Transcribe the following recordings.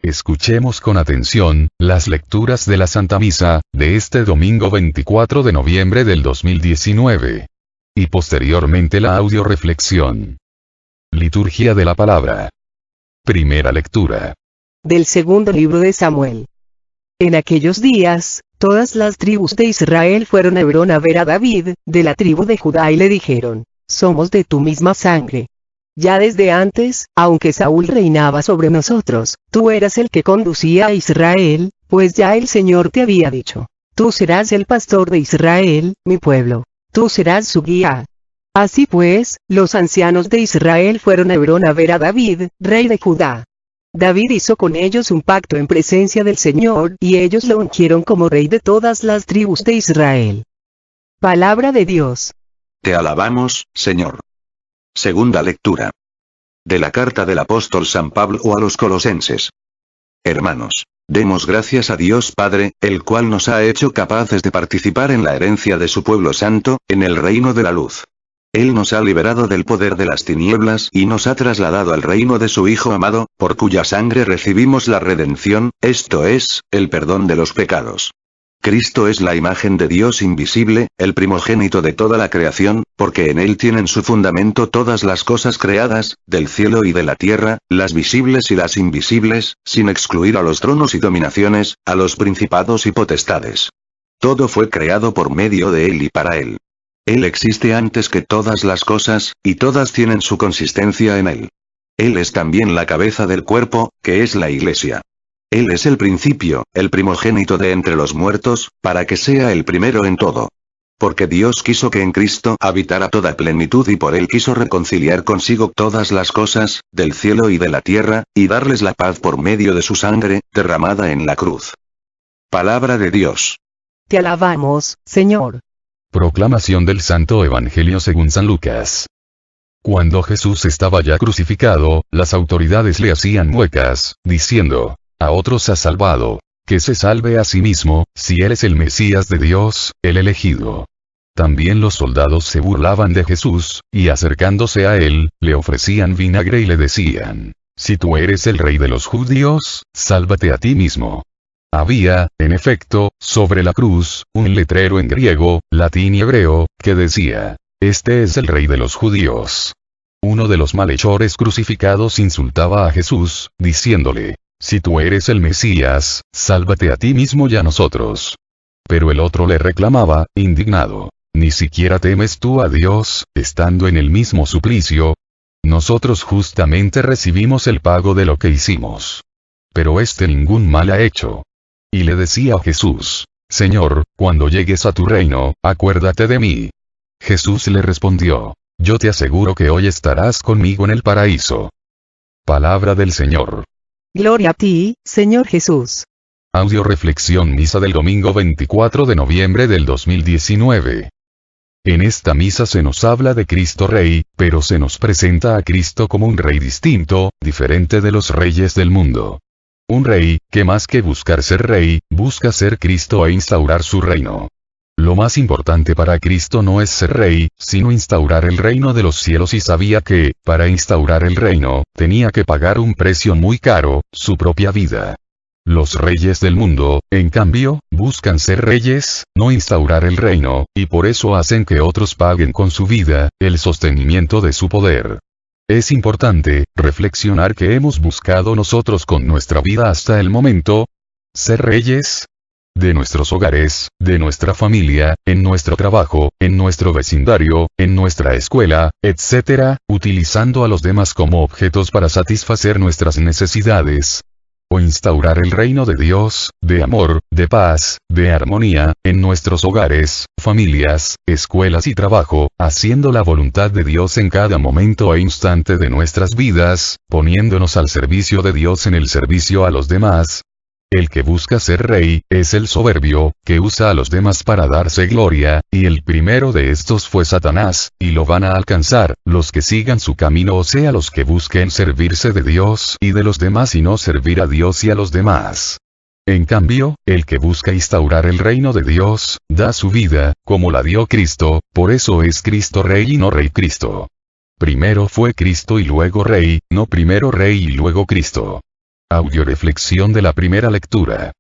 Escuchemos con atención, las lecturas de la Santa Misa, de este domingo 24 de noviembre del 2019. Y posteriormente la audioreflexión. Liturgia de la Palabra. Primera lectura. Del segundo libro de Samuel. En aquellos días, todas las tribus de Israel fueron a Hebrón a ver a David, de la tribu de Judá, y le dijeron: somos de tu misma sangre. Ya desde antes, aunque Saúl reinaba sobre nosotros, tú eras el que conducía a Israel, pues ya el Señor te había dicho: tú serás el pastor de Israel, mi pueblo. Tú serás su guía. Así pues, los ancianos de Israel fueron a Hebrón a ver a David, rey de Judá. David hizo con ellos un pacto en presencia del Señor, y ellos lo ungieron como rey de todas las tribus de Israel. Palabra de Dios. Te alabamos, Señor. Segunda lectura. De la carta del apóstol San Pablo a los Colosenses. Hermanos, demos gracias a Dios Padre, el cual nos ha hecho capaces de participar en la herencia de su pueblo santo, en el reino de la luz. Él nos ha liberado del poder de las tinieblas y nos ha trasladado al reino de su Hijo amado, por cuya sangre recibimos la redención, esto es, el perdón de los pecados. Cristo es la imagen de Dios invisible, el primogénito de toda la creación, porque en Él tienen su fundamento todas las cosas creadas, del cielo y de la tierra, las visibles y las invisibles, sin excluir a los tronos y dominaciones, a los principados y potestades. Todo fue creado por medio de Él y para Él. Él existe antes que todas las cosas, y todas tienen su consistencia en Él. Él es también la cabeza del cuerpo, que es la Iglesia. Él es el principio, el primogénito de entre los muertos, para que sea el primero en todo. Porque Dios quiso que en Cristo habitara toda plenitud y por Él quiso reconciliar consigo todas las cosas, del cielo y de la tierra, y darles la paz por medio de su sangre, derramada en la cruz. Palabra de Dios. Te alabamos, Señor. Proclamación del Santo Evangelio según San Lucas. Cuando Jesús estaba ya crucificado, las autoridades le hacían muecas, diciendo: a otros ha salvado, que se salve a sí mismo, si él es el Mesías de Dios, el elegido. También los soldados se burlaban de Jesús, y acercándose a él, le ofrecían vinagre y le decían: si tú eres el rey de los judíos, sálvate a ti mismo. Había, en efecto, sobre la cruz, un letrero en griego, latín y hebreo, que decía: este es el rey de los judíos. Uno de los malhechores crucificados insultaba a Jesús, diciéndole: si tú eres el Mesías, sálvate a ti mismo y a nosotros. Pero el otro le reclamaba, indignado: ¿ni siquiera temes tú a Dios, estando en el mismo suplicio? Nosotros justamente recibimos el pago de lo que hicimos. Pero este ningún mal ha hecho. Y le decía a Jesús: Señor, cuando llegues a tu reino, acuérdate de mí. Jesús le respondió: yo te aseguro que hoy estarás conmigo en el paraíso. Palabra del Señor. Gloria a ti, Señor Jesús. Audioreflexión Misa del domingo 24 de noviembre del 2019. En esta misa se nos habla de Cristo Rey, pero se nos presenta a Cristo como un rey distinto, diferente de los reyes del mundo. Un rey, que más que buscar ser rey, busca ser Cristo e instaurar su reino. Lo más importante para Cristo no es ser rey, sino instaurar el reino de los cielos, y sabía que, para instaurar el reino, tenía que pagar un precio muy caro, su propia vida. Los reyes del mundo, en cambio, buscan ser reyes, no instaurar el reino, y por eso hacen que otros paguen con su vida, el sostenimiento de su poder. Es importante reflexionar qué hemos buscado nosotros con nuestra vida hasta el momento. ¿Ser reyes? De nuestros hogares, de nuestra familia, en nuestro trabajo, en nuestro vecindario, en nuestra escuela, etc., utilizando a los demás como objetos para satisfacer nuestras necesidades. O instaurar el reino de Dios, de amor, de paz, de armonía, en nuestros hogares, familias, escuelas y trabajo, haciendo la voluntad de Dios en cada momento e instante de nuestras vidas, poniéndonos al servicio de Dios en el servicio a los demás. El que busca ser rey, es el soberbio, que usa a los demás para darse gloria, y el primero de estos fue Satanás, y lo van a alcanzar, los que sigan su camino, o sea los que busquen servirse de Dios y de los demás y no servir a Dios y a los demás. En cambio, el que busca instaurar el reino de Dios, da su vida, como la dio Cristo, por eso es Cristo Rey y no Rey Cristo. Primero fue Cristo y luego Rey, no primero Rey y luego Cristo. Audioreflexión de la primera lectura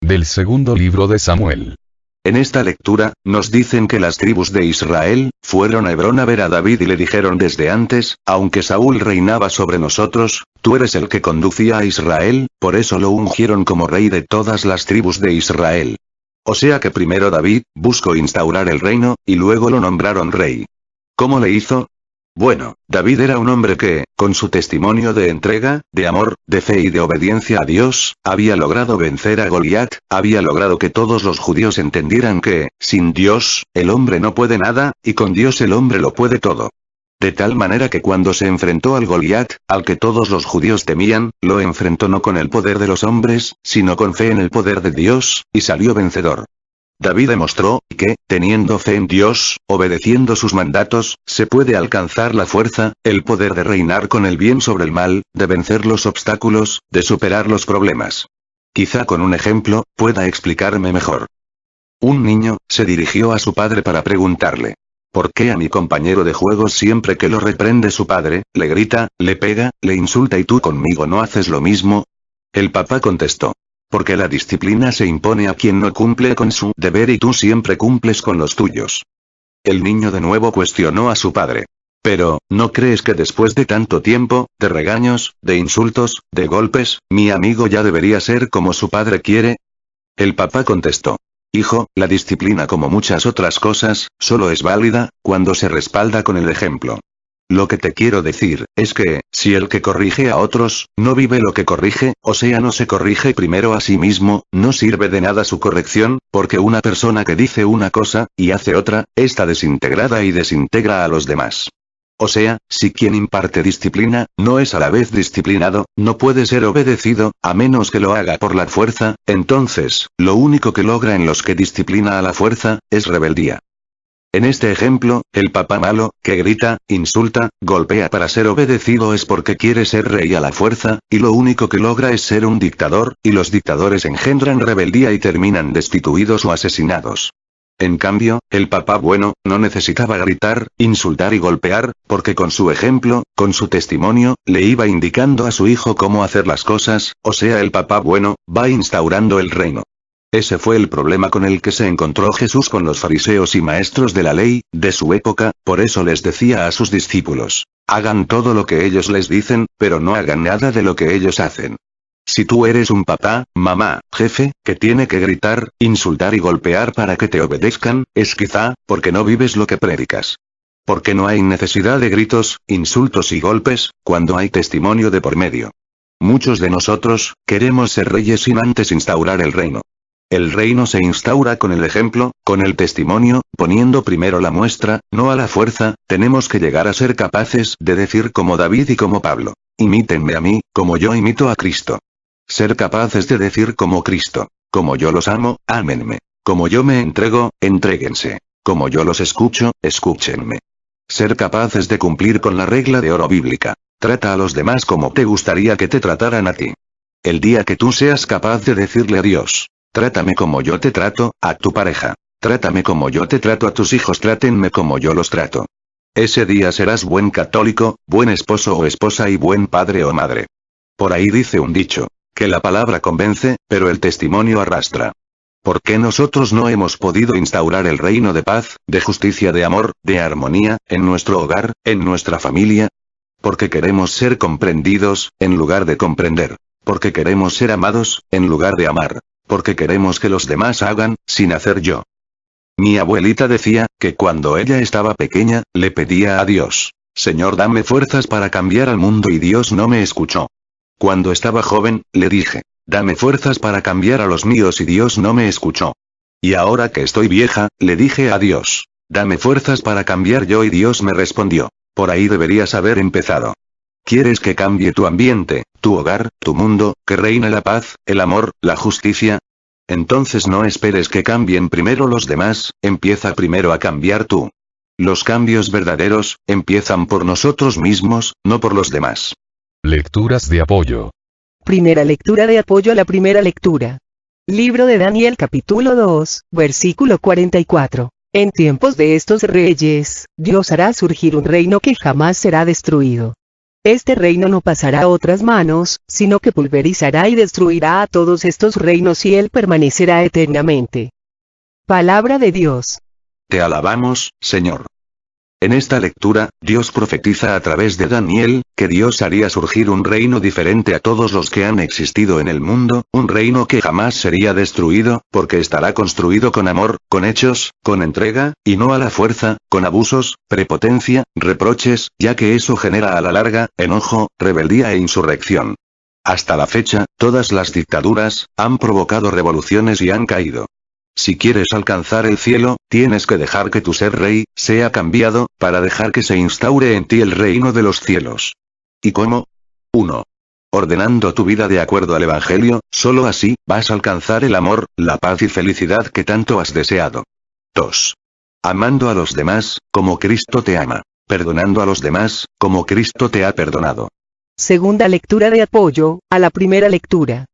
del segundo libro de Samuel. En esta lectura, nos dicen que las tribus de Israel fueron a Hebrón a ver a David y le dijeron desde antes: aunque Saúl reinaba sobre nosotros, tú eres el que conducía a Israel, por eso lo ungieron como rey de todas las tribus de Israel. O sea que primero David buscó instaurar el reino, y luego lo nombraron rey. ¿Cómo le hizo? Bueno, David era un hombre que, con su testimonio de entrega, de amor, de fe y de obediencia a Dios, había logrado vencer a Goliat, había logrado que todos los judíos entendieran que, sin Dios, el hombre no puede nada, y con Dios el hombre lo puede todo. De tal manera que cuando se enfrentó al Goliat, al que todos los judíos temían, lo enfrentó no con el poder de los hombres, sino con fe en el poder de Dios, y salió vencedor. David demostró que, teniendo fe en Dios, obedeciendo sus mandatos, se puede alcanzar la fuerza, el poder de reinar con el bien sobre el mal, de vencer los obstáculos, de superar los problemas. Quizá con un ejemplo, pueda explicarme mejor. Un niño se dirigió a su padre para preguntarle: ¿por qué a mi compañero de juegos siempre que lo reprende su padre, le grita, le pega, le insulta y tú conmigo no haces lo mismo? El papá contestó: porque la disciplina se impone a quien no cumple con su deber y tú siempre cumples con los tuyos. El niño de nuevo cuestionó a su padre: pero, ¿no crees que después de tanto tiempo, de regaños, de insultos, de golpes, mi amigo ya debería ser como su padre quiere? El papá contestó: hijo, la disciplina como muchas otras cosas, solo es válida cuando se respalda con el ejemplo. Lo que te quiero decir, es que, si el que corrige a otros, no vive lo que corrige, o sea no se corrige primero a sí mismo, no sirve de nada su corrección, porque una persona que dice una cosa, y hace otra, está desintegrada y desintegra a los demás. O sea, si quien imparte disciplina, no es a la vez disciplinado, no puede ser obedecido, a menos que lo haga por la fuerza, entonces, lo único que logra en los que disciplina a la fuerza, es rebeldía. En este ejemplo, el papá malo, que grita, insulta, golpea para ser obedecido es porque quiere ser rey a la fuerza, y lo único que logra es ser un dictador, y los dictadores engendran rebeldía y terminan destituidos o asesinados. En cambio, el papá bueno, no necesitaba gritar, insultar y golpear, porque con su ejemplo, con su testimonio, le iba indicando a su hijo cómo hacer las cosas, o sea el papá bueno, va instaurando el reino. Ese fue el problema con el que se encontró Jesús con los fariseos y maestros de la ley, de su época, por eso les decía a sus discípulos: hagan todo lo que ellos les dicen, pero no hagan nada de lo que ellos hacen. Si tú eres un papá, mamá, jefe, que tiene que gritar, insultar y golpear para que te obedezcan, es quizá, porque no vives lo que predicas. Porque no hay necesidad de gritos, insultos y golpes, cuando hay testimonio de por medio. Muchos de nosotros, queremos ser reyes sin antes instaurar el reino. El reino se instaura con el ejemplo, con el testimonio, poniendo primero la muestra, no a la fuerza. Tenemos que llegar a ser capaces de decir como David y como Pablo: imítenme a mí, como yo imito a Cristo. Ser capaces de decir como Cristo: como yo los amo, ámenme. Como yo me entrego, entréguense. Como yo los escucho, escúchenme. Ser capaces de cumplir con la regla de oro bíblica: trata a los demás como te gustaría que te trataran a ti. El día que tú seas capaz de decirle a Dios: trátame como yo te trato, a tu pareja. Trátame como yo te trato a tus hijos, trátenme como yo los trato. Ese día serás buen católico, buen esposo o esposa y buen padre o madre. Por ahí dice un dicho: que la palabra convence, pero el testimonio arrastra. ¿Por qué nosotros no hemos podido instaurar el reino de paz, de justicia, de amor, de armonía, en nuestro hogar, en nuestra familia? Porque queremos ser comprendidos, en lugar de comprender. Porque queremos ser amados, en lugar de amar. Porque queremos que los demás hagan, sin hacer yo. Mi abuelita decía, que cuando ella estaba pequeña, le pedía a Dios: Señor, dame fuerzas para cambiar al mundo, y Dios no me escuchó. Cuando estaba joven, le dije: dame fuerzas para cambiar a los míos, y Dios no me escuchó. Y ahora que estoy vieja, le dije a Dios: dame fuerzas para cambiar yo, y Dios me respondió: por ahí deberías haber empezado. ¿Quieres que cambie tu ambiente, tu hogar, tu mundo, que reine la paz, el amor, la justicia? Entonces no esperes que cambien primero los demás, empieza primero a cambiar tú. Los cambios verdaderos, empiezan por nosotros mismos, no por los demás. Lecturas de apoyo. Primera lectura de apoyo a la primera lectura. Libro de Daniel capítulo 2, versículo 44. En tiempos de estos reyes, Dios hará surgir un reino que jamás será destruido. Este reino no pasará a otras manos, sino que pulverizará y destruirá a todos estos reinos y él permanecerá eternamente. Palabra de Dios. Te alabamos, Señor. En esta lectura, Dios profetiza a través de Daniel, que Dios haría surgir un reino diferente a todos los que han existido en el mundo, un reino que jamás sería destruido, porque estará construido con amor, con hechos, con entrega, y no a la fuerza, con abusos, prepotencia, reproches, ya que eso genera a la larga, enojo, rebeldía e insurrección. Hasta la fecha, todas las dictaduras, han provocado revoluciones y han caído. Si quieres alcanzar el cielo, tienes que dejar que tu ser rey, sea cambiado, para dejar que se instaure en ti el reino de los cielos. ¿Y cómo? 1. Ordenando tu vida de acuerdo al Evangelio, solo así, vas a alcanzar el amor, la paz y felicidad que tanto has deseado. 2. Amando a los demás, como Cristo te ama. Perdonando a los demás, como Cristo te ha perdonado. Segunda lectura de apoyo, a la primera lectura.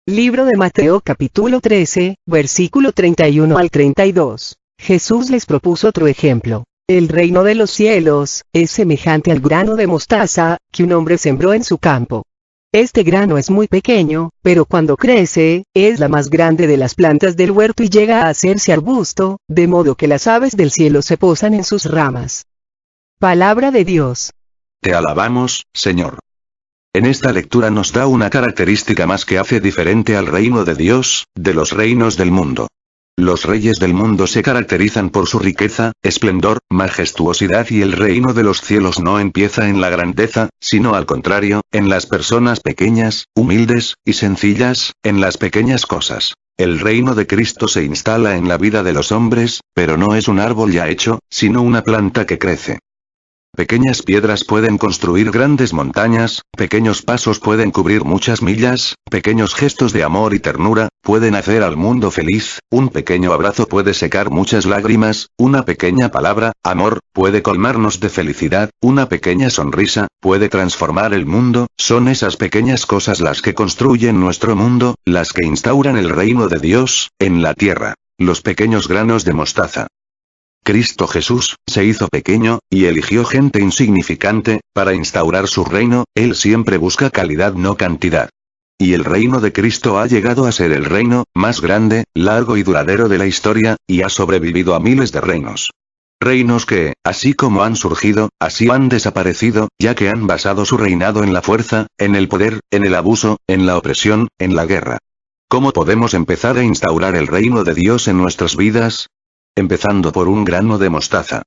Libro de Mateo capítulo 13, versículo 31 al 32. Jesús les propuso otro ejemplo. El reino de los cielos, es semejante al grano de mostaza, que un hombre sembró en su campo. Este grano es muy pequeño, pero cuando crece, es la más grande de las plantas del huerto y llega a hacerse arbusto, de modo que las aves del cielo se posan en sus ramas. Palabra de Dios. Te alabamos, Señor. En esta lectura nos da una característica más que hace diferente al reino de Dios, de los reinos del mundo. Los reyes del mundo se caracterizan por su riqueza, esplendor, majestuosidad y el reino de los cielos no empieza en la grandeza, sino al contrario, en las personas pequeñas, humildes, y sencillas, en las pequeñas cosas. El reino de Cristo se instala en la vida de los hombres, pero no es un árbol ya hecho, sino una planta que crece. Pequeñas piedras pueden construir grandes montañas, pequeños pasos pueden cubrir muchas millas, pequeños gestos de amor y ternura, pueden hacer al mundo feliz, un pequeño abrazo puede secar muchas lágrimas, una pequeña palabra, amor, puede colmarnos de felicidad, una pequeña sonrisa, puede transformar el mundo, son esas pequeñas cosas las que construyen nuestro mundo, las que instauran el reino de Dios, en la tierra. Los pequeños granos de mostaza. Cristo Jesús, se hizo pequeño, y eligió gente insignificante, para instaurar su reino, él siempre busca calidad no cantidad. Y el reino de Cristo ha llegado a ser el reino, más grande, largo y duradero de la historia, y ha sobrevivido a miles de reinos. Reinos que, así como han surgido, así han desaparecido, ya que han basado su reinado en la fuerza, en el poder, en el abuso, en la opresión, en la guerra. ¿Cómo podemos empezar a instaurar el reino de Dios en nuestras vidas? Empezando por un grano de mostaza.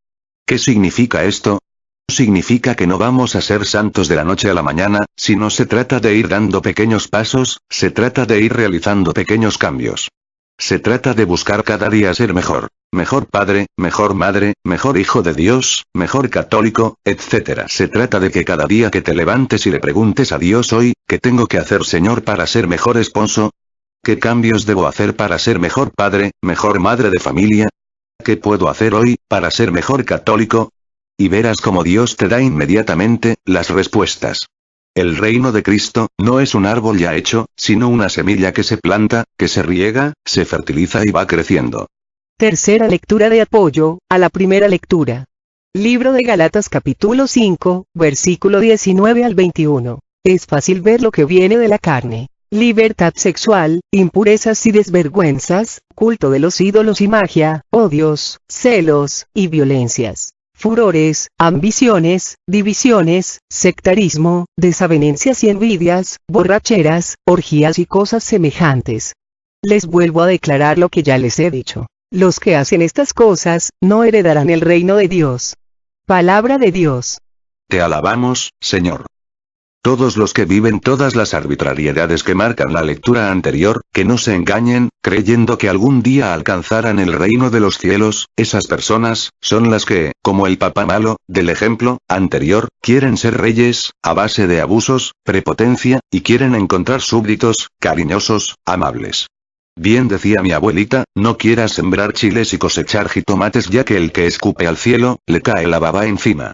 ¿Qué significa esto? Significa que no vamos a ser santos de la noche a la mañana, sino se trata de ir dando pequeños pasos, se trata de ir realizando pequeños cambios. Se trata de buscar cada día ser mejor. Mejor padre, mejor madre, mejor hijo de Dios, mejor católico, etc. Se trata de que cada día que te levantes y le preguntes a Dios hoy, ¿qué tengo que hacer, Señor, para ser mejor esposo? ¿Qué cambios debo hacer para ser mejor padre, mejor madre de familia? ¿Qué puedo hacer hoy, para ser mejor católico? Y verás cómo Dios te da inmediatamente, las respuestas. El reino de Cristo, no es un árbol ya hecho, sino una semilla que se planta, que se riega, se fertiliza y va creciendo. Tercera lectura de apoyo, a la primera lectura. Libro de Gálatas capítulo 5, versículo 19 al 21. Es fácil ver lo que viene de la carne. Libertad sexual, impurezas y desvergüenzas, culto de los ídolos y magia, odios, celos, y violencias, furores, ambiciones, divisiones, sectarismo, desavenencias y envidias, borracheras, orgías y cosas semejantes. Les vuelvo a declarar lo que ya les he dicho. Los que hacen estas cosas, no heredarán el reino de Dios. Palabra de Dios. Te alabamos, Señor. Todos los que viven todas las arbitrariedades que marcan la lectura anterior, que no se engañen, creyendo que algún día alcanzarán el reino de los cielos, esas personas, son las que, como el papá malo, del ejemplo anterior, quieren ser reyes, a base de abusos, prepotencia, y quieren encontrar súbditos, cariñosos, amables. Bien decía mi abuelita, no quieras sembrar chiles y cosechar jitomates ya que el que escupe al cielo, le cae la baba encima.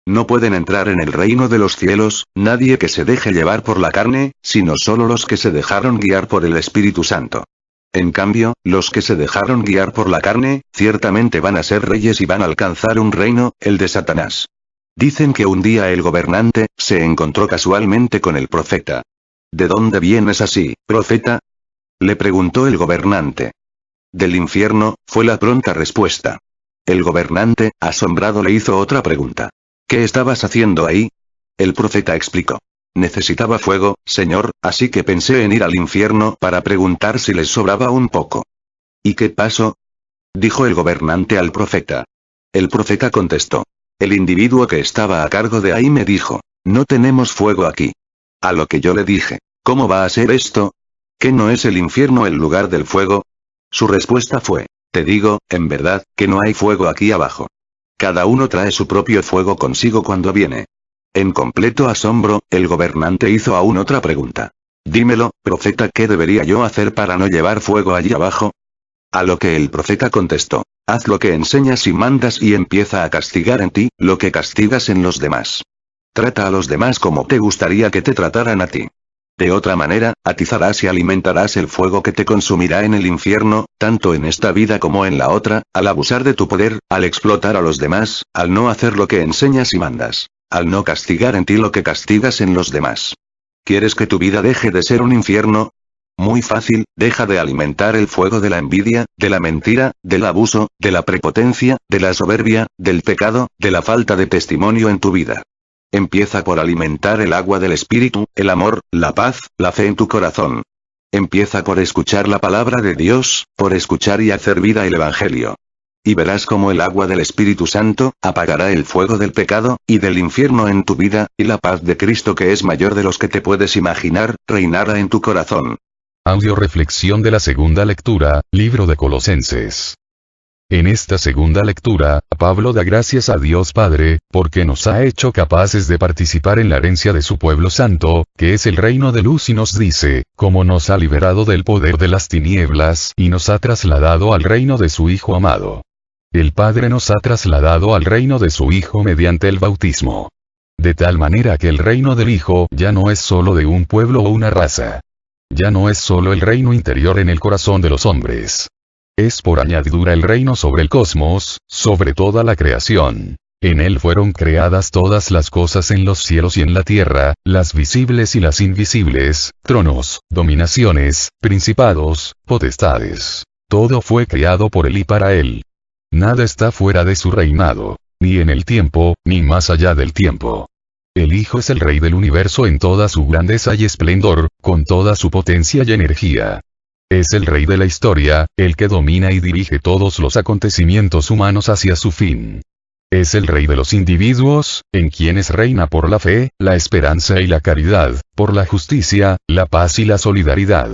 No pueden entrar en el reino de los cielos, nadie que se deje llevar por la carne, sino solo los que se dejaron guiar por el Espíritu Santo. En cambio, los que se dejaron guiar por la carne, ciertamente van a ser reyes y van a alcanzar un reino, el de Satanás. Dicen que un día el gobernante se encontró casualmente con el profeta. ¿De dónde vienes así, profeta?, le preguntó el gobernante. Del infierno, fue la pronta respuesta. El gobernante, asombrado, le hizo otra pregunta. ¿Qué estabas haciendo ahí? El profeta explicó. Necesitaba fuego, señor, así que pensé en ir al infierno para preguntar si les sobraba un poco. ¿Y qué pasó?, dijo el gobernante al profeta. El profeta contestó. El individuo que estaba a cargo de ahí me dijo, no tenemos fuego aquí. A lo que yo le dije, ¿cómo va a ser esto? ¿Qué no es el infierno el lugar del fuego? Su respuesta fue, te digo, en verdad, que no hay fuego aquí abajo. Cada uno trae su propio fuego consigo cuando viene. En completo asombro, el gobernante hizo aún otra pregunta. Dímelo, profeta, ¿qué debería yo hacer para no llevar fuego allí abajo? A lo que el profeta contestó, haz lo que enseñas y mandas y empieza a castigar en ti, lo que castigas en los demás. Trata a los demás como te gustaría que te trataran a ti. De otra manera, atizarás y alimentarás el fuego que te consumirá en el infierno, tanto en esta vida como en la otra, al abusar de tu poder, al explotar a los demás, al no hacer lo que enseñas y mandas, al no castigar en ti lo que castigas en los demás. ¿Quieres que tu vida deje de ser un infierno? Muy fácil, deja de alimentar el fuego de la envidia, de la mentira, del abuso, de la prepotencia, de la soberbia, del pecado, de la falta de testimonio en tu vida. Empieza por alimentar el agua del espíritu, el amor, la paz, la fe en tu corazón. Empieza por escuchar la palabra de Dios, por escuchar y hacer vida el evangelio. Y verás cómo el agua del Espíritu Santo apagará el fuego del pecado y del infierno en tu vida, y la paz de Cristo, que es mayor de los que te puedes imaginar, reinará en tu corazón. Audio reflexión de la segunda lectura, libro de Colosenses. En esta segunda lectura, Pablo da gracias a Dios Padre, porque nos ha hecho capaces de participar en la herencia de su pueblo santo, que es el reino de luz, y nos dice, cómo nos ha liberado del poder de las tinieblas y nos ha trasladado al reino de su Hijo amado. El Padre nos ha trasladado al reino de su Hijo mediante el bautismo. De tal manera que el reino del Hijo ya no es solo de un pueblo o una raza. Ya no es solo el reino interior en el corazón de los hombres. Es por añadidura el reino sobre el cosmos, sobre toda la creación. En él fueron creadas todas las cosas en los cielos y en la tierra, las visibles y las invisibles, tronos, dominaciones, principados, potestades. Todo fue creado por él y para él. Nada está fuera de su reinado, ni en el tiempo, ni más allá del tiempo. El Hijo es el Rey del universo en toda su grandeza y esplendor, con toda su potencia y energía. Es el Rey de la historia, el que domina y dirige todos los acontecimientos humanos hacia su fin. Es el Rey de los individuos, en quienes reina por la fe, la esperanza y la caridad, por la justicia, la paz y la solidaridad.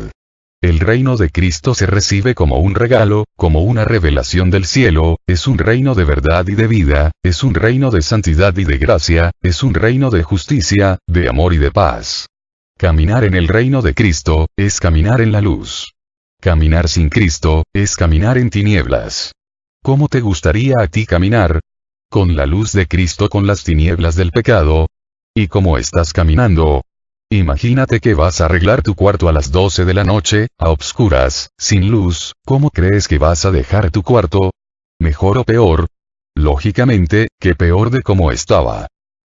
El reino de Cristo se recibe como un regalo, como una revelación del cielo, es un reino de verdad y de vida, es un reino de santidad y de gracia, es un reino de justicia, de amor y de paz. Caminar en el reino de Cristo, es caminar en la luz. Caminar sin Cristo, es caminar en tinieblas. ¿Cómo te gustaría a ti caminar? ¿Con la luz de Cristo, con las tinieblas del pecado? ¿Y cómo estás caminando? Imagínate que vas a arreglar tu cuarto a las 12 de la noche, a obscuras, sin luz, ¿cómo crees que vas a dejar tu cuarto? ¿Mejor o peor? Lógicamente, que peor de cómo estaba.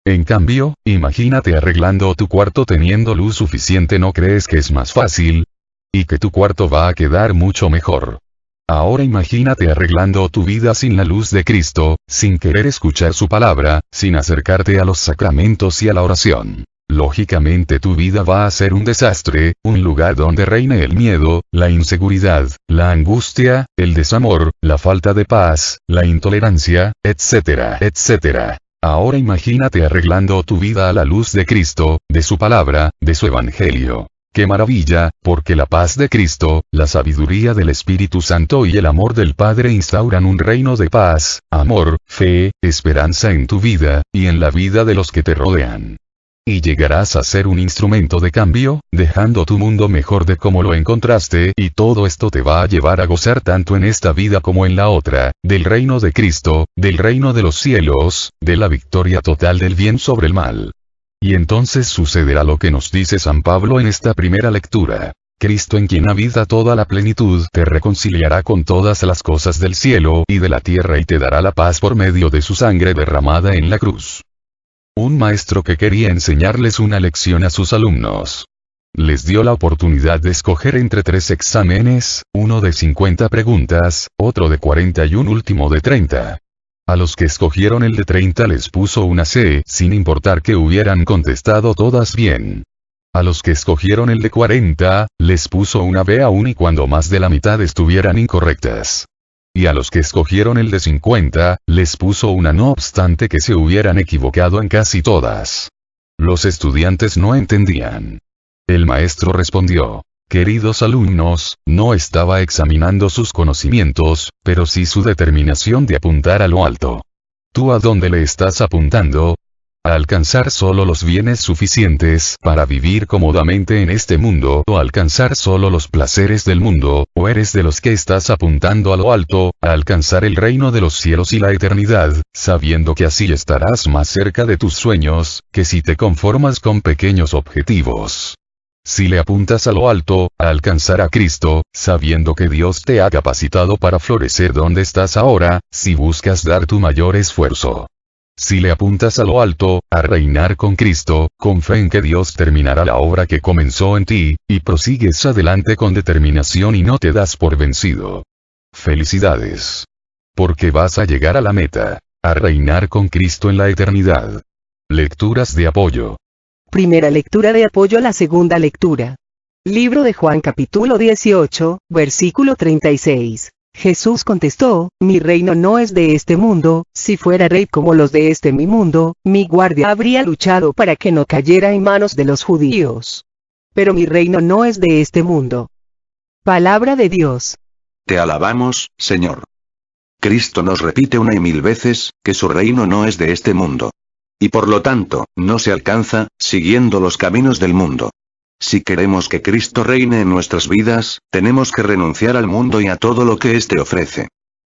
En cambio, imagínate arreglando tu cuarto teniendo luz suficiente, ¿no crees que es más fácil? Y que tu cuarto va a quedar mucho mejor. Ahora imagínate arreglando tu vida sin la luz de Cristo, sin querer escuchar su palabra, sin acercarte a los sacramentos y a la oración. Lógicamente tu vida va a ser un desastre, un lugar donde reine el miedo, la inseguridad, la angustia, el desamor, la falta de paz, la intolerancia, etcétera, etcétera. Ahora imagínate arreglando tu vida a la luz de Cristo, de su palabra, de su evangelio. ¡Qué maravilla! Porque la paz de Cristo, la sabiduría del Espíritu Santo y el amor del Padre instauran un reino de paz, amor, fe, esperanza en tu vida, y en la vida de los que te rodean. Y llegarás a ser un instrumento de cambio, dejando tu mundo mejor de como lo encontraste, y todo esto te va a llevar a gozar tanto en esta vida como en la otra, del reino de Cristo, del reino de los cielos, de la victoria total del bien sobre el mal. Y entonces sucederá lo que nos dice San Pablo en esta primera lectura. Cristo, en quien habita toda la plenitud, te reconciliará con todas las cosas del cielo y de la tierra y te dará la paz por medio de su sangre derramada en la cruz. Un maestro que quería enseñarles una lección a sus alumnos. Les dio la oportunidad de escoger entre 3 exámenes, uno de 50 preguntas, otro de 40 y un último de 30. A los que escogieron el de 30 les puso una C, sin importar que hubieran contestado todas bien. A los que escogieron el de 40, les puso una B aún y cuando más de la mitad estuvieran incorrectas. Y a los que escogieron el de 50, les puso una no obstante que se hubieran equivocado en casi todas. Los estudiantes no entendían. El maestro respondió: queridos alumnos, no estaba examinando sus conocimientos, pero sí su determinación de apuntar a lo alto. ¿Tú a dónde le estás apuntando? ¿A alcanzar solo los bienes suficientes para vivir cómodamente en este mundo o alcanzar solo los placeres del mundo, o eres de los que estás apuntando a lo alto, a alcanzar el reino de los cielos y la eternidad, sabiendo que así estarás más cerca de tus sueños, que si te conformas con pequeños objetivos? Si le apuntas a lo alto, a alcanzar a Cristo, sabiendo que Dios te ha capacitado para florecer donde estás ahora, si buscas dar tu mayor esfuerzo. Si le apuntas a lo alto, a reinar con Cristo, con fe en que Dios terminará la obra que comenzó en ti, y prosigues adelante con determinación y no te das por vencido. Felicidades. Porque vas a llegar a la meta, a reinar con Cristo en la eternidad. Lecturas de apoyo. Primera lectura de apoyo a la segunda lectura. Libro de Juan capítulo 18, versículo 36. Jesús contestó: mi reino no es de este mundo. Si fuera rey como los de este mi mundo, mi guardia habría luchado para que no cayera en manos de los judíos. Pero mi reino no es de este mundo. Palabra de Dios. Te alabamos, Señor. Cristo nos repite una y mil veces, que su reino no es de este mundo. Y por lo tanto, no se alcanza, siguiendo los caminos del mundo. Si queremos que Cristo reine en nuestras vidas, tenemos que renunciar al mundo y a todo lo que éste ofrece.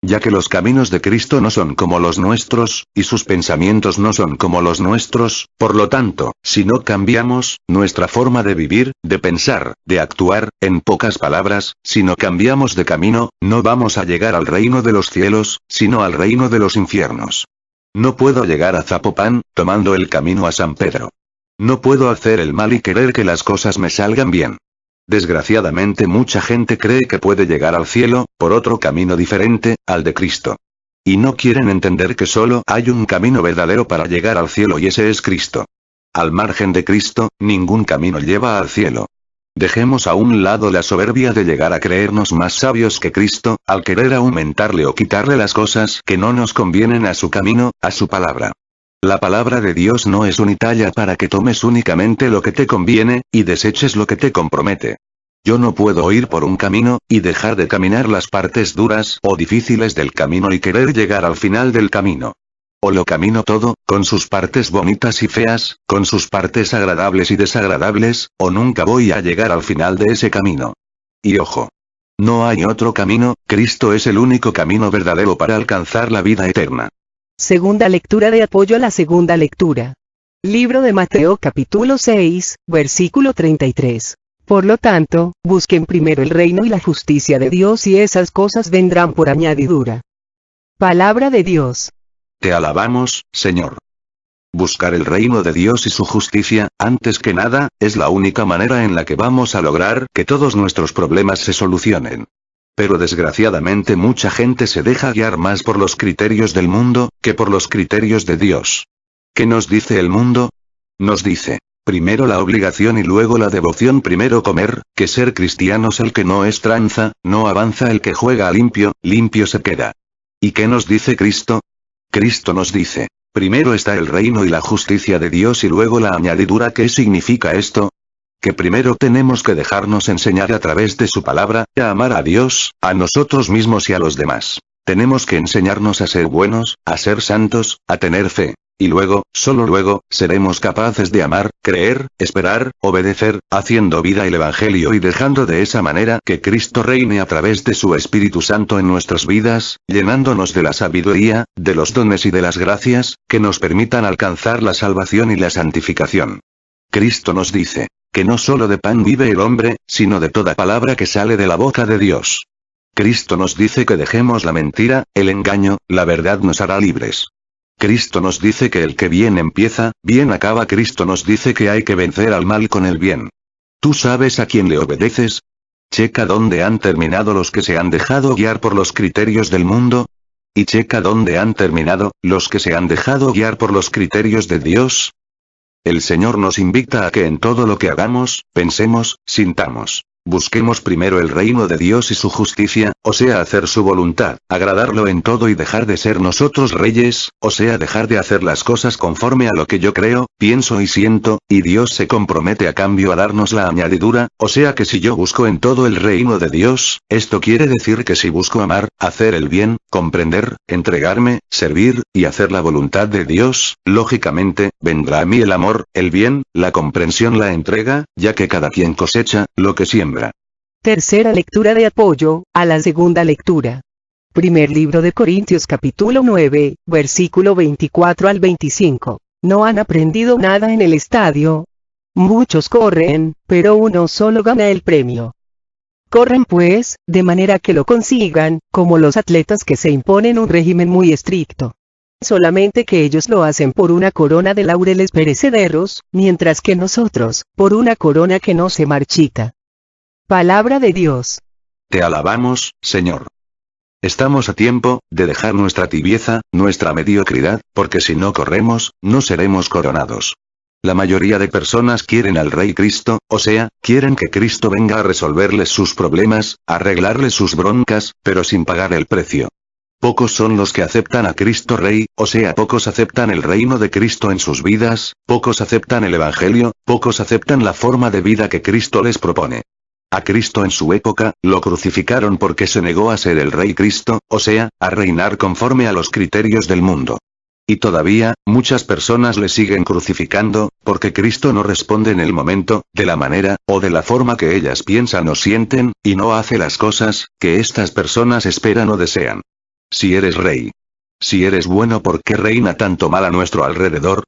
Ya que los caminos de Cristo no son como los nuestros, y sus pensamientos no son como los nuestros, por lo tanto, si no cambiamos nuestra forma de vivir, de pensar, de actuar, en pocas palabras, si no cambiamos de camino, no vamos a llegar al reino de los cielos, sino al reino de los infiernos. No puedo llegar a Zapopan, tomando el camino a San Pedro. No puedo hacer el mal y querer que las cosas me salgan bien. Desgraciadamente mucha gente cree que puede llegar al cielo, por otro camino diferente, al de Cristo. Y no quieren entender que solo hay un camino verdadero para llegar al cielo y ese es Cristo. Al margen de Cristo, ningún camino lleva al cielo. Dejemos a un lado la soberbia de llegar a creernos más sabios que Cristo, al querer aumentarle o quitarle las cosas que no nos convienen a su camino, a su palabra. La palabra de Dios no es unitalla para que tomes únicamente lo que te conviene, y deseches lo que te compromete. Yo no puedo ir por un camino, y dejar de caminar las partes duras o difíciles del camino y querer llegar al final del camino. O lo camino todo, con sus partes bonitas y feas, con sus partes agradables y desagradables, o nunca voy a llegar al final de ese camino. Y ojo. No hay otro camino, Cristo es el único camino verdadero para alcanzar la vida eterna. Segunda lectura de apoyo a la segunda lectura. Libro de Mateo capítulo 6, versículo 33. Por lo tanto, busquen primero el reino y la justicia de Dios y esas cosas vendrán por añadidura. Palabra de Dios. Te alabamos, Señor. Buscar el reino de Dios y su justicia, antes que nada, es la única manera en la que vamos a lograr que todos nuestros problemas se solucionen. Pero desgraciadamente mucha gente se deja guiar más por los criterios del mundo, que por los criterios de Dios. ¿Qué nos dice el mundo? Nos dice, primero la obligación y luego la devoción, primero comer, que ser cristianos el que no es tranza, no avanza el que juega a limpio, limpio se queda. ¿Y qué nos dice Cristo? Cristo nos dice, primero está el reino y la justicia de Dios y luego la añadidura. ¿Qué significa esto? Que primero tenemos que dejarnos enseñar a través de su palabra, a amar a Dios, a nosotros mismos y a los demás. Tenemos que enseñarnos a ser buenos, a ser santos, a tener fe. Y luego, solo luego, seremos capaces de amar, creer, esperar, obedecer, haciendo vida el Evangelio y dejando de esa manera que Cristo reine a través de su Espíritu Santo en nuestras vidas, llenándonos de la sabiduría, de los dones y de las gracias, que nos permitan alcanzar la salvación y la santificación. Cristo nos dice, que no solo de pan vive el hombre, sino de toda palabra que sale de la boca de Dios. Cristo nos dice que dejemos la mentira, el engaño, la verdad nos hará libres. Cristo nos dice que el que bien empieza, bien acaba. Cristo nos dice que hay que vencer al mal con el bien. ¿Tú sabes a quién le obedeces? Checa dónde han terminado los que se han dejado guiar por los criterios del mundo. Y checa dónde han terminado los que se han dejado guiar por los criterios de Dios. El Señor nos invita a que en todo lo que hagamos, pensemos, sintamos, busquemos primero el reino de Dios y su justicia, o sea hacer su voluntad, agradarlo en todo y dejar de ser nosotros reyes, o sea dejar de hacer las cosas conforme a lo que yo creo, pienso y siento, y Dios se compromete a cambio a darnos la añadidura, o sea que si yo busco en todo el reino de Dios, esto quiere decir que si busco amar, hacer el bien, comprender, entregarme, servir, y hacer la voluntad de Dios, lógicamente, vendrá a mí el amor, el bien, la comprensión, la entrega, ya que cada quien cosecha lo que siembra. Tercera lectura de apoyo a la segunda lectura. Primer libro de Corintios capítulo 9, versículo 24 al 25. ¿No han aprendido nada en el estadio? Muchos corren, pero uno solo gana el premio. Corren pues, de manera que lo consigan, como los atletas que se imponen un régimen muy estricto. Solamente que ellos lo hacen por una corona de laureles perecederos, mientras que nosotros, por una corona que no se marchita. Palabra de Dios. Te alabamos, Señor. Estamos a tiempo de dejar nuestra tibieza, nuestra mediocridad, porque si no corremos, no seremos coronados. La mayoría de personas quieren al Rey Cristo, o sea, quieren que Cristo venga a resolverles sus problemas, arreglarles sus broncas, pero sin pagar el precio. Pocos son los que aceptan a Cristo Rey, o sea, pocos aceptan el reino de Cristo en sus vidas, pocos aceptan el Evangelio, pocos aceptan la forma de vida que Cristo les propone. A Cristo en su época, lo crucificaron porque se negó a ser el Rey Cristo, o sea, a reinar conforme a los criterios del mundo. Y todavía, muchas personas le siguen crucificando, porque Cristo no responde en el momento, de la manera, o de la forma que ellas piensan o sienten, y no hace las cosas, que estas personas esperan o desean. Si eres Rey. Si eres bueno, ¿por qué reina tanto mal a nuestro alrededor?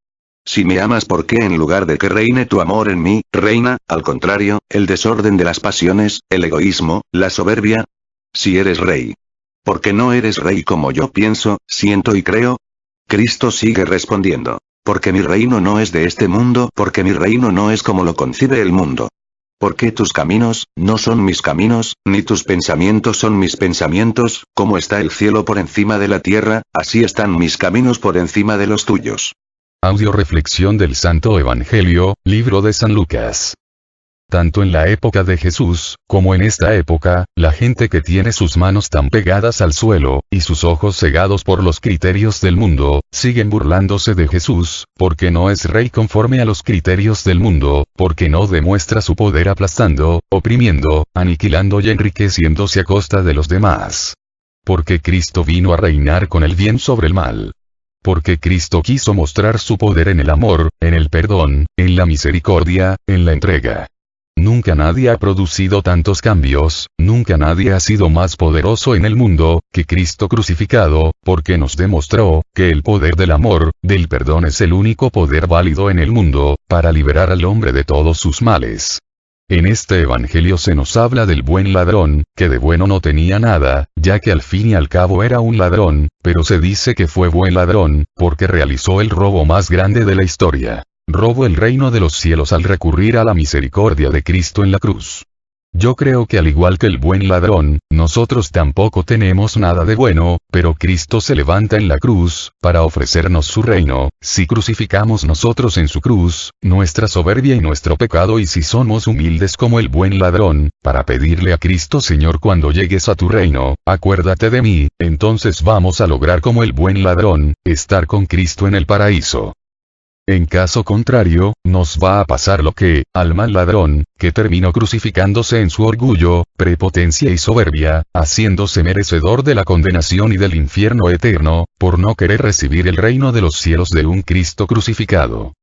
Si me amas, ¿por qué en lugar de que reine tu amor en mí, reina, al contrario, el desorden de las pasiones, el egoísmo, la soberbia? Si eres Rey. ¿Por qué no eres Rey como yo pienso, siento y creo? Cristo sigue respondiendo. Porque mi reino no es de este mundo, porque mi reino no es como lo concibe el mundo. Porque tus caminos, no son mis caminos, ni tus pensamientos son mis pensamientos, como está el cielo por encima de la tierra, así están mis caminos por encima de los tuyos. Audio reflexión del Santo Evangelio, libro de San Lucas. Tanto en la época de Jesús, como en esta época, la gente que tiene sus manos tan pegadas al suelo, y sus ojos cegados por los criterios del mundo, siguen burlándose de Jesús, porque no es Rey conforme a los criterios del mundo, porque no demuestra su poder aplastando, oprimiendo, aniquilando y enriqueciéndose a costa de los demás. Porque Cristo vino a reinar con el bien sobre el mal. Porque Cristo quiso mostrar su poder en el amor, en el perdón, en la misericordia, en la entrega. Nunca nadie ha producido tantos cambios, nunca nadie ha sido más poderoso en el mundo, que Cristo crucificado, porque nos demostró, que el poder del amor, del perdón es el único poder válido en el mundo, para liberar al hombre de todos sus males. En este evangelio se nos habla del buen ladrón, que de bueno no tenía nada, ya que al fin y al cabo era un ladrón, pero se dice que fue buen ladrón, porque realizó el robo más grande de la historia. Robó el reino de los cielos al recurrir a la misericordia de Cristo en la cruz. Yo creo que al igual que el buen ladrón, nosotros tampoco tenemos nada de bueno, pero Cristo se levanta en la cruz, para ofrecernos su reino, si crucificamos nosotros en su cruz, nuestra soberbia y nuestro pecado, y si somos humildes como el buen ladrón, para pedirle a Cristo: Señor, cuando llegues a tu reino, acuérdate de mí, entonces vamos a lograr como el buen ladrón, estar con Cristo en el paraíso. En caso contrario, nos va a pasar lo que, al mal ladrón, que terminó crucificándose en su orgullo, prepotencia y soberbia, haciéndose merecedor de la condenación y del infierno eterno, por no querer recibir el reino de los cielos de un Cristo crucificado.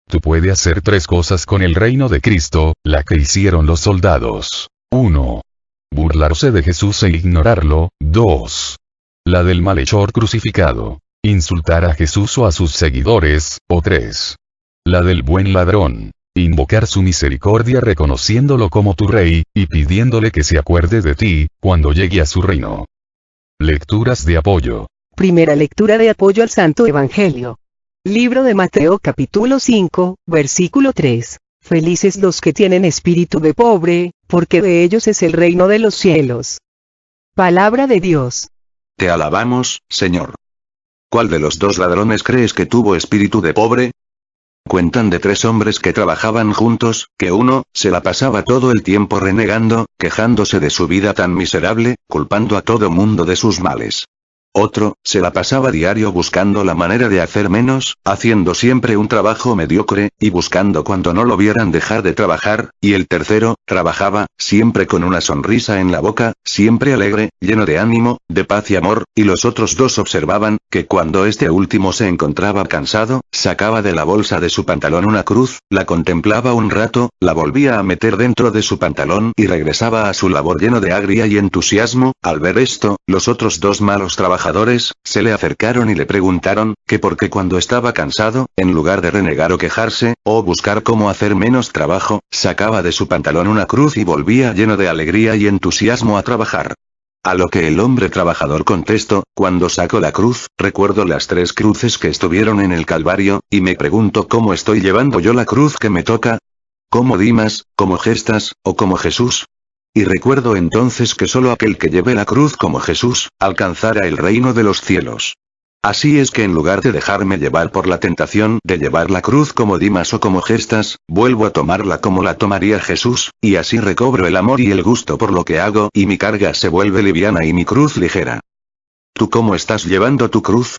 Tú puedes hacer tres cosas con el reino de Cristo, la que hicieron los soldados. 1. Burlarse de Jesús e ignorarlo. 2. La del malhechor crucificado. Insultar a Jesús o a sus seguidores. O 3. La del buen ladrón. Invocar su misericordia reconociéndolo como tu Rey, y pidiéndole que se acuerde de ti, cuando llegue a su reino. Lecturas de apoyo. Primera lectura de apoyo al Santo Evangelio. Libro de Mateo capítulo 5, versículo 3. Felices los que tienen espíritu de pobre, porque de ellos es el reino de los cielos. Palabra de Dios. Te alabamos, Señor. ¿Cuál de los dos ladrones crees que tuvo espíritu de pobre? Cuentan de 3 hombres que trabajaban juntos, que uno, se la pasaba todo el tiempo renegando, quejándose de su vida tan miserable, culpando a todo mundo de sus males. Otro, se la pasaba diario buscando la manera de hacer menos, haciendo siempre un trabajo mediocre, y buscando cuando no lo vieran dejar de trabajar, y el tercero, trabajaba, siempre con una sonrisa en la boca, siempre alegre, lleno de ánimo, de paz y amor, y los otros 2 observaban, que cuando este último se encontraba cansado, sacaba de la bolsa de su pantalón una cruz, la contemplaba un rato, la volvía a meter dentro de su pantalón y regresaba a su labor lleno de alegría y entusiasmo. Al ver esto, los otros 2 malos trabajadores se le acercaron y le preguntaron, que por qué cuando estaba cansado, en lugar de renegar o quejarse, o buscar cómo hacer menos trabajo, sacaba de su pantalón una cruz y volvía lleno de alegría y entusiasmo a trabajar. A lo que el hombre trabajador contestó, cuando saco la cruz, recuerdo las 3 cruces que estuvieron en el Calvario, y me pregunto cómo estoy llevando yo la cruz que me toca. ¿Como Dimas, como Gestas, o como Jesús? Y recuerdo entonces que solo aquel que lleve la cruz como Jesús, alcanzará el reino de los cielos. Así es que en lugar de dejarme llevar por la tentación de llevar la cruz como Dimas o como Gestas, vuelvo a tomarla como la tomaría Jesús, y así recobro el amor y el gusto por lo que hago y mi carga se vuelve liviana y mi cruz ligera. ¿Tú cómo estás llevando tu cruz?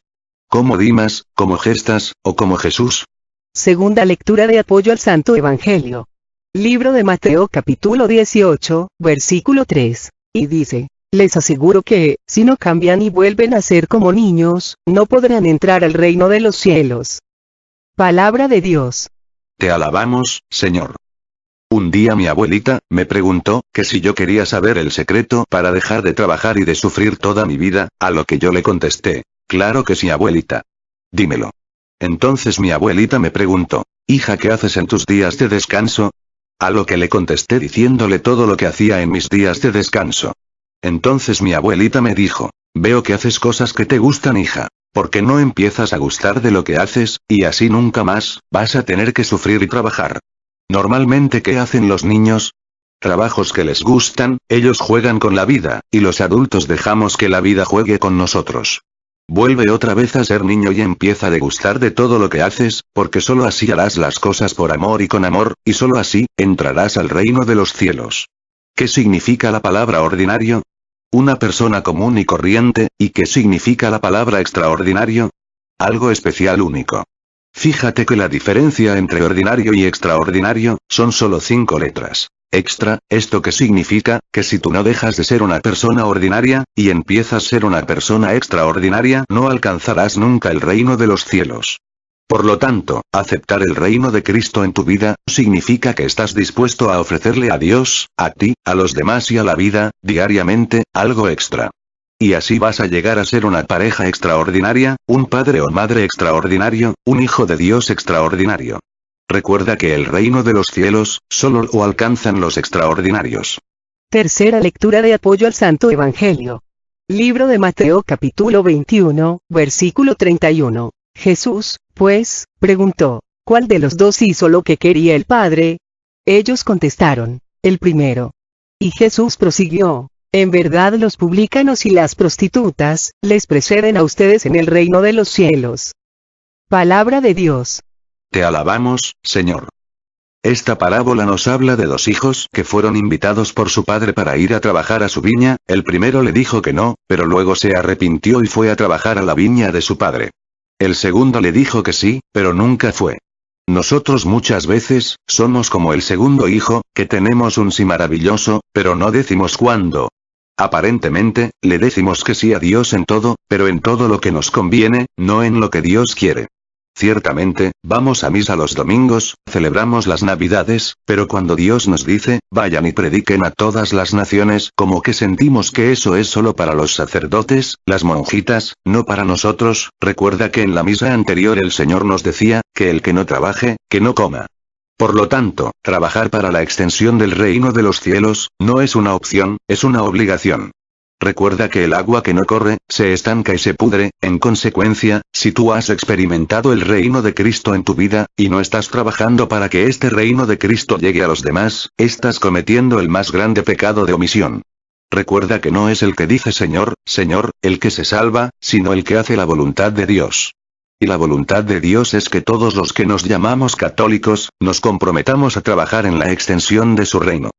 ¿Como Dimas, como Gestas, o como Jesús? Segunda lectura de apoyo al Santo Evangelio. Libro de Mateo capítulo 18, versículo 3. Y dice, les aseguro que, si no cambian y vuelven a ser como niños, no podrán entrar al reino de los cielos. Palabra de Dios. Te alabamos, Señor. Un día mi abuelita me preguntó que si yo quería saber el secreto para dejar de trabajar y de sufrir toda mi vida, a lo que yo le contesté, claro que sí, abuelita. Dímelo. Entonces mi abuelita me preguntó, hija, ¿qué haces en tus días de descanso? A lo que le contesté diciéndole todo lo que hacía en mis días de descanso. Entonces mi abuelita me dijo, veo que haces cosas que te gustan, hija. ¿Por qué no empiezas a gustar de lo que haces, y así nunca más vas a tener que sufrir y trabajar? Normalmente, ¿qué hacen los niños? Trabajos que les gustan, ellos juegan con la vida, y los adultos dejamos que la vida juegue con nosotros. Vuelve otra vez a ser niño y empieza a degustar de todo lo que haces, porque solo así harás las cosas por amor y con amor, y solo así, entrarás al reino de los cielos. ¿Qué significa la palabra ordinario? Una persona común y corriente. ¿Y qué significa la palabra extraordinario? Algo especial, único. Fíjate que la diferencia entre ordinario y extraordinario, son solo 5 letras. Extra, ¿esto qué significa? Que si tú no dejas de ser una persona ordinaria, y empiezas a ser una persona extraordinaria, no alcanzarás nunca el reino de los cielos. Por lo tanto, aceptar el reino de Cristo en tu vida, significa que estás dispuesto a ofrecerle a Dios, a ti, a los demás y a la vida, diariamente, algo extra. Y así vas a llegar a ser una pareja extraordinaria, un padre o madre extraordinario, un hijo de Dios extraordinario. Recuerda que el reino de los cielos, solo lo alcanzan los extraordinarios. Tercera lectura de apoyo al Santo Evangelio. Libro de Mateo capítulo 21, versículo 31. Jesús, pues, preguntó, ¿cuál de los 2 hizo lo que quería el Padre? Ellos contestaron, el primero. Y Jesús prosiguió, en verdad los publicanos y las prostitutas, les preceden a ustedes en el reino de los cielos. Palabra de Dios. Te alabamos, Señor. Esta parábola nos habla de 2 hijos que fueron invitados por su padre para ir a trabajar a su viña. El primero le dijo que no, pero luego se arrepintió y fue a trabajar a la viña de su padre. El segundo le dijo que sí, pero nunca fue. Nosotros muchas veces, somos como el segundo hijo, que tenemos un sí maravilloso, pero no decimos cuándo. Aparentemente, le decimos que sí a Dios en todo, pero en todo lo que nos conviene, no en lo que Dios quiere. Ciertamente, vamos a misa los domingos, celebramos las Navidades, pero cuando Dios nos dice, vayan y prediquen a todas las naciones, como que sentimos que eso es solo para los sacerdotes, las monjitas, no para nosotros. Recuerda que en la misa anterior el Señor nos decía, que el que no trabaje, que no coma. Por lo tanto, trabajar para la extensión del reino de los cielos, no es una opción, es una obligación. Recuerda que el agua que no corre, se estanca y se pudre. En consecuencia, si tú has experimentado el reino de Cristo en tu vida, y no estás trabajando para que este reino de Cristo llegue a los demás, estás cometiendo el más grande pecado de omisión. Recuerda que no es el que dice Señor, Señor, el que se salva, sino el que hace la voluntad de Dios. Y la voluntad de Dios es que todos los que nos llamamos católicos, nos comprometamos a trabajar en la extensión de su reino.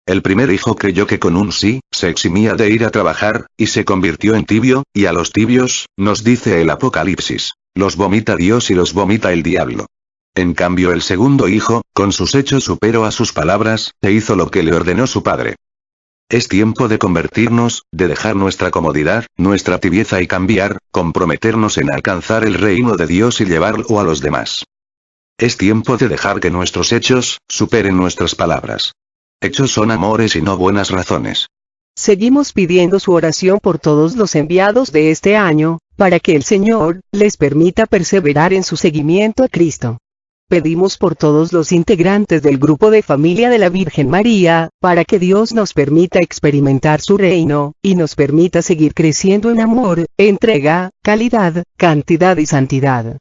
El primer hijo creyó que con un sí, se eximía de ir a trabajar, y se convirtió en tibio, y a los tibios, nos dice el Apocalipsis, los vomita Dios y los vomita el diablo. En cambio el segundo hijo, con sus hechos superó a sus palabras, e hizo lo que le ordenó su padre. Es tiempo de convertirnos, de dejar nuestra comodidad, nuestra tibieza y cambiar, comprometernos en alcanzar el reino de Dios y llevarlo a los demás. Es tiempo de dejar que nuestros hechos, superen nuestras palabras. Hechos son amores y no buenas razones. Seguimos pidiendo su oración por todos los enviados de este año, para que el Señor les permita perseverar en su seguimiento a Cristo. Pedimos por todos los integrantes del grupo de familia de la Virgen María, para que Dios nos permita experimentar su reino, y nos permita seguir creciendo en amor, entrega, calidad, cantidad y santidad.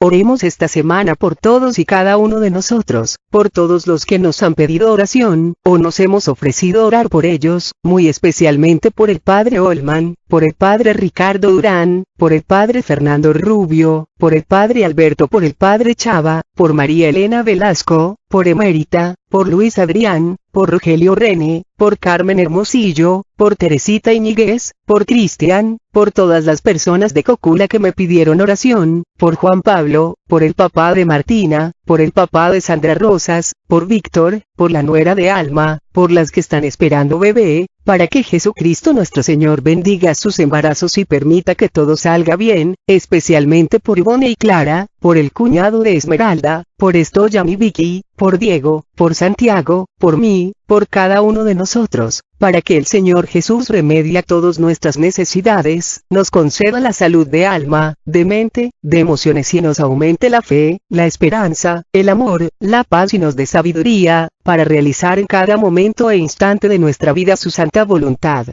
Oremos esta semana por todos y cada uno de nosotros, por todos los que nos han pedido oración, o nos hemos ofrecido orar por ellos, muy especialmente por el Padre Olman, por el Padre Ricardo Durán, por el Padre Fernando Rubio, por el Padre Alberto, por el Padre Chava, por María Elena Velasco, por Emérita, por Luis Adrián, por Rogelio Rene, por Carmen Hermosillo, por Teresita Iñiguez, por Cristian, por todas las personas de Cocula que me pidieron oración, por Juan Pablo, por el papá de Martina, por el papá de Sandra Rosas, por Víctor, por la nuera de Alma, por las que están esperando bebé, para que Jesucristo nuestro Señor bendiga sus embarazos y permita que todo salga bien, especialmente por Ivone y Clara, por el cuñado de Esmeralda, por Estoya y Vicky, por Diego, por Santiago, por mí, por cada uno de nosotros, para que el Señor Jesús remedie todas nuestras necesidades, nos conceda la salud de alma, de mente, de emociones y nos aumente la fe, la esperanza, el amor, la paz y nos dé sabiduría, para realizar en cada momento e instante de nuestra vida su santa voluntad.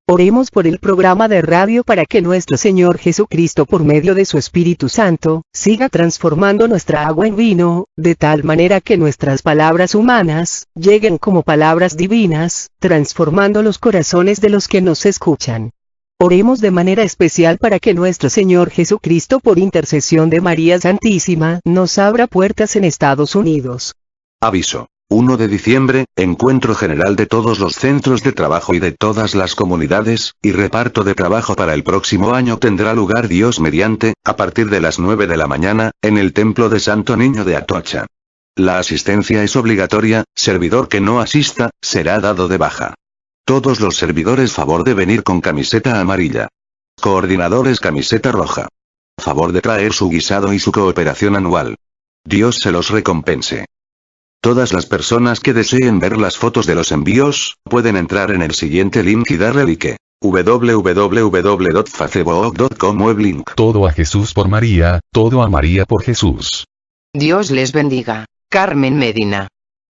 Oremos por el programa de radio para que nuestro Señor Jesucristo por medio de su Espíritu Santo, siga transformando nuestra agua en vino, de tal manera que nuestras palabras humanas, lleguen como palabras divinas, transformando los corazones de los que nos escuchan. Oremos de manera especial para que nuestro Señor Jesucristo por intercesión de María Santísima, nos abra puertas en Estados Unidos. Aviso. 1 de diciembre, encuentro general de todos los centros de trabajo y de todas las comunidades, y reparto de trabajo para el próximo año tendrá lugar Dios mediante, a partir de las 9 de la mañana, en el Templo de Santo Niño de Atocha. La asistencia es obligatoria, servidor que no asista, será dado de baja. Todos los servidores favor de venir con camiseta amarilla. Coordinadores camiseta roja. Favor de traer su guisado y su cooperación anual. Dios se los recompense. Todas las personas que deseen ver las fotos de los envíos, pueden entrar en el siguiente link y darle like. www.facebook.com web-link. Todo a Jesús por María, todo a María por Jesús. Dios les bendiga. Carmen Medina.